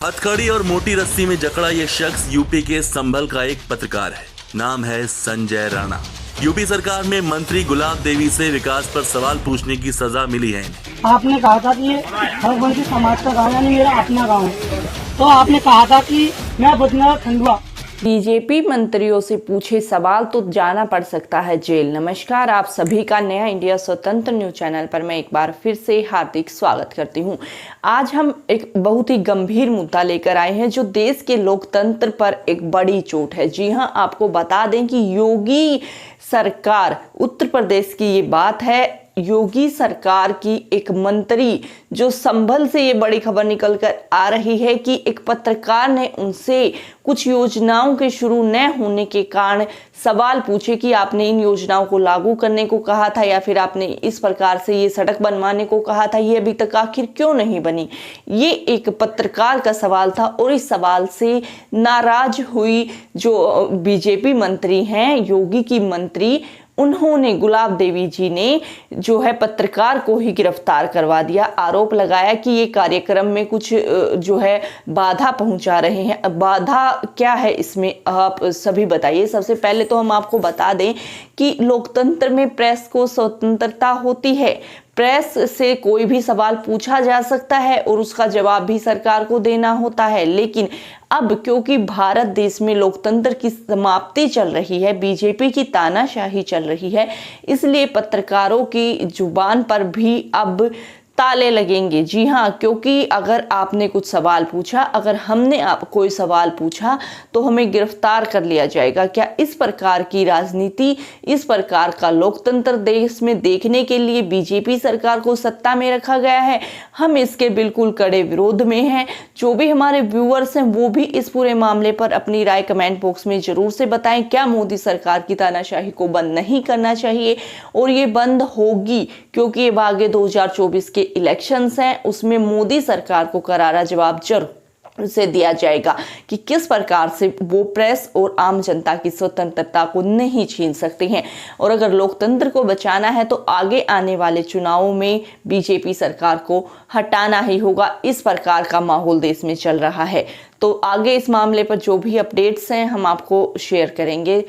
हथकड़ी और मोटी रस्सी में जकड़ा ये शख्स यूपी के संभल का एक पत्रकार है। नाम है संजय राणा। यूपी सरकार में मंत्री गुलाब देवी से विकास पर सवाल पूछने की सजा मिली है इन्हें। आपने कहा था कि ये रघुवंशी समाज का गाँव यानी मेरा अपना गाँव है, तो आपने कहा था कि मैं बदनाम खंडवा। बीजेपी मंत्रियों से पूछे सवाल तो जाना पड़ सकता है जेल। नमस्कार, आप सभी का नया इंडिया स्वतंत्र न्यूज चैनल पर मैं एक बार फिर से हार्दिक स्वागत करती हूं। आज हम एक बहुत ही गंभीर मुद्दा लेकर आए हैं जो देश के लोकतंत्र पर एक बड़ी चोट है। जी हां, आपको बता दें कि योगी सरकार, उत्तर प्रदेश की ये बात है, योगी सरकार की एक मंत्री जो संभल से ये बड़ी खबर निकल कर आ रही है कि एक पत्रकार ने उनसे कुछ योजनाओं के शुरू न होने के कारण सवाल पूछे कि आपने इन योजनाओं को लागू करने को कहा था या फिर आपने इस प्रकार से ये सड़क बनवाने को कहा था, ये अभी तक आखिर क्यों नहीं बनी। ये एक पत्रकार का सवाल था और इस सवाल से नाराज हुई जो बीजेपी मंत्री हैं, योगी की मंत्री, उन्होंने, गुलाब देवी जी ने जो है पत्रकार को ही गिरफ्तार करवा दिया। आरोप लगाया कि ये कार्यक्रम में कुछ जो है बाधा पहुंचा रहे हैं। बाधा क्या है इसमें आप सभी बताइए। सबसे पहले तो हम आपको बता दें कि लोकतंत्र में प्रेस को स्वतंत्रता होती है। प्रेस से कोई भी सवाल पूछा जा सकता है और उसका जवाब भी सरकार को देना होता है। लेकिन अब क्योंकि भारत देश में लोकतंत्र की समाप्ति चल रही है, बीजेपी की तानाशाही चल रही है, इसलिए पत्रकारों की जुबान पर भी अब ताले लगेंगे। जी हाँ, क्योंकि अगर आपने कुछ सवाल पूछा, अगर हमने आप कोई सवाल पूछा तो हमें गिरफ्तार कर लिया जाएगा। क्या इस प्रकार की राजनीति, इस प्रकार का लोकतंत्र देश में देखने के लिए बीजेपी सरकार को सत्ता में रखा गया है? हम इसके बिल्कुल कड़े विरोध में हैं। जो भी हमारे व्यूअर्स हैं वो भी इस पूरे मामले पर अपनी राय कमेंट बॉक्स में जरूर से बताएं। क्या मोदी सरकार की तानाशाही को बंद नहीं करना चाहिए? और ये बंद होगी क्योंकि ये आगे 2024 के इलेक्शंस हैं, उसमें मोदी सरकार को करारा जवाब जरूर से दिया जाएगा कि किस प्रकार से वो प्रेस और आम जनता की स्वतंत्रता को नहीं छीन सकते हैं। और अगर लोकतंत्र को बचाना है तो आगे आने वाले चुनावों में बीजेपी सरकार को हटाना ही होगा। इस प्रकार का माहौल देश में चल रहा है। तो आगे इस मामले पर जो भी अपडेट्स हैं हम आपको शेयर करेंगे।